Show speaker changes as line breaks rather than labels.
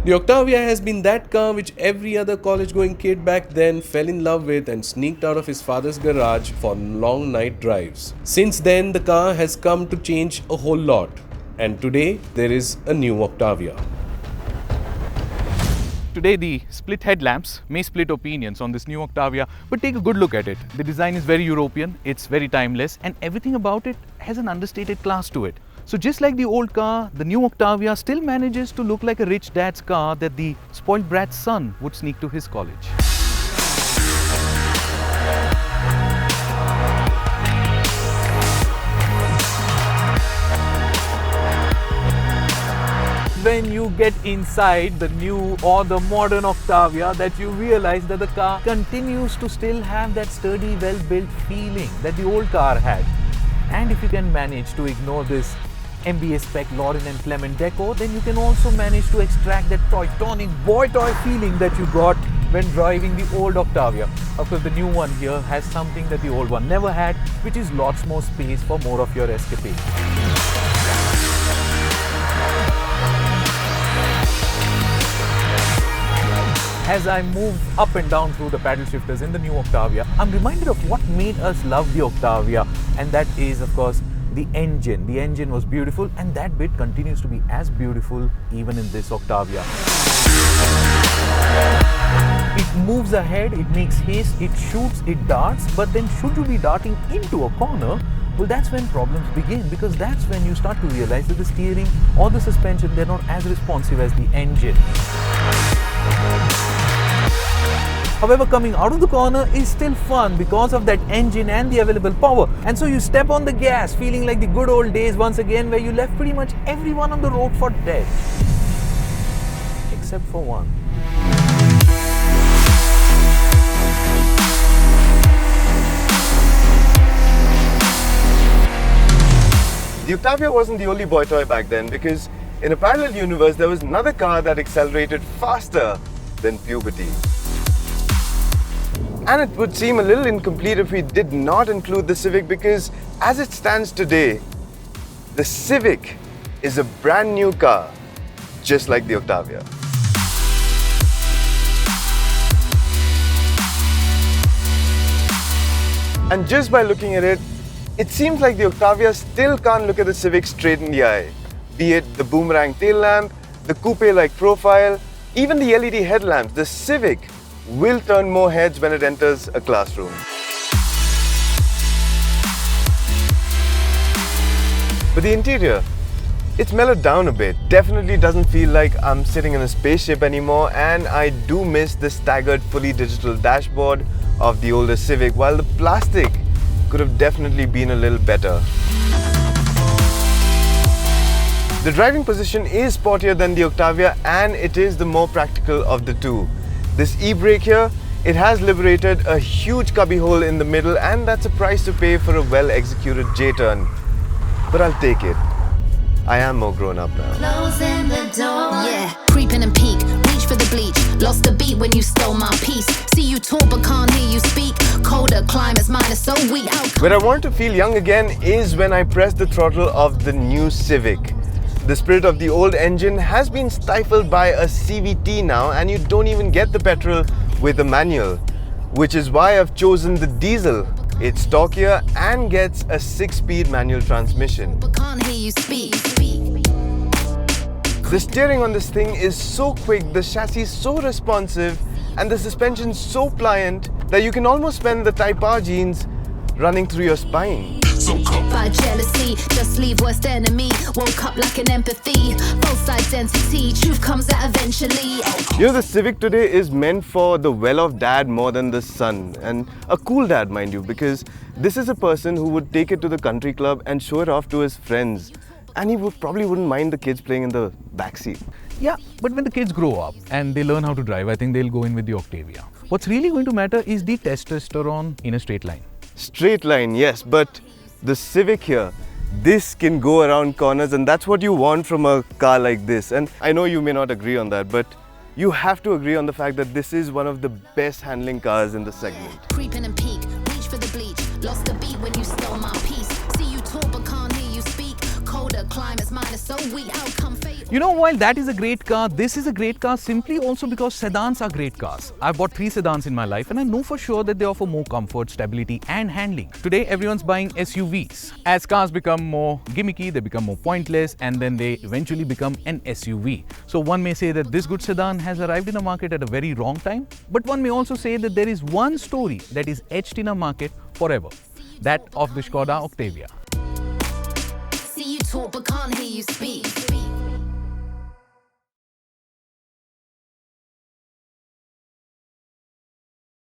The Octavia has been that car which every other college-going kid back then fell in love with and sneaked out of his father's garage for long night drives. Since then, the car has come to change a whole lot, and today there is a new Octavia.
Today the split headlamps may split opinions on this new Octavia, but take a good look at it. The design is very European, it's very timeless, and everything about it has an understated class to it. So just like the old car, the new Octavia still manages to look like a rich dad's car that the spoiled brat's son would sneak to his college. When you get inside the new or the modern Octavia, that you realize that the car continues to still have that sturdy, well-built feeling that the old car had. And if you can manage to ignore this MBA spec Lauren and Clement decor, then you can also manage to extract that Toytonic boy toy feeling that you got when driving the old Octavia. Of course, the new one here has something that the old one never had, which is lots more space for more of your escapade. As I move up and down through the paddle shifters in the new Octavia, I'm reminded of what made us love the Octavia, and that is, of course, the engine. The engine was beautiful, and that bit continues to be as beautiful even in this Octavia. It moves ahead, it makes haste, it shoots, it darts, but then should you be darting into a corner, well, that's when problems begin, because that's when you start to realize that the steering or the suspension, they're not as responsive as the engine. However, coming out of the corner is still fun because of that engine and the available power. And so you step on the gas feeling like the good old days once again, where you left pretty much everyone on the road for dead. Except for one.
The Octavia wasn't the only boy toy back then, because in a parallel universe there was another car that accelerated faster than puberty. And it would seem a little incomplete if we did not include the Civic, because as it stands today, the Civic is a brand new car, just like the Octavia. And just by looking at it, it seems like the Octavia still can't look at the Civic straight in the eye. Be it the boomerang tail lamp, the coupe-like profile, even the LED headlamps, the Civic will turn more heads when it enters a classroom. But the interior, it's mellowed down a bit. Definitely doesn't feel like I'm sitting in a spaceship anymore, and I do miss the staggered fully digital dashboard of the older Civic, while the plastic could have definitely been a little better. The driving position is sportier than the Octavia, and it is the more practical of the two. This e-brake here, it has liberated a huge cubbyhole in the middle, and that's a price to pay for a well-executed J-turn. But I'll take it. I am more grown up now.
Closing the door. Yeah, creeping and peek, reach for the bleach. Lost the beat when you stole my piece. See you talk but can't hear you speak. Colder climates, mine is so weak.
Where I want to feel young again is when I press the throttle of the new Civic. The spirit of the old engine has been stifled by a CVT now, and you don't even get the petrol with a manual, which is why I've chosen the diesel. It's stockier and gets a 6-speed manual transmission.
But can't hear you speak.
The steering on this thing is so quick, the chassis is so responsive, and the suspension so pliant that you can almost spend the Type R genes running through your spine.
By jealousy, just leave worst enemy. Woke up like an empathy. False identity, truth comes out eventually.
You know, the Civic today is meant for the well-off dad more than the son. And a cool dad, mind you, because this is a person who would take it to the country club and show it off to his friends. And he probably wouldn't mind the kids playing in the backseat.
Yeah, but when the kids grow up and they learn how to drive, I think they'll go in with the Octavia. What's really going to matter is the testosterone in a straight line.
Straight line, yes, but the Civic here, this can go around corners, and that's what you want from a car like this. And I know you may not agree on that, but you have to agree on the fact that this is one of the best handling cars in the segment.
Creeping and peek, reach for the bleach. Lost the beat when you stole my piece. See you talk but can't hear you speak. Colder climates, mine is so weak. How come fate
You know, while that is a great car, this is a great car simply also because sedans are great cars. I've bought 3 sedans in my life and I know for sure that they offer more comfort, stability and handling. Today, everyone's buying SUVs. As cars become more gimmicky, they become more pointless and then they eventually become an SUV. So one may say that this good sedan has arrived in a market at a very wrong time, but one may also say that there is one story that is etched in a market forever, that of the Skoda Octavia.
See you talk but can't hear you speak.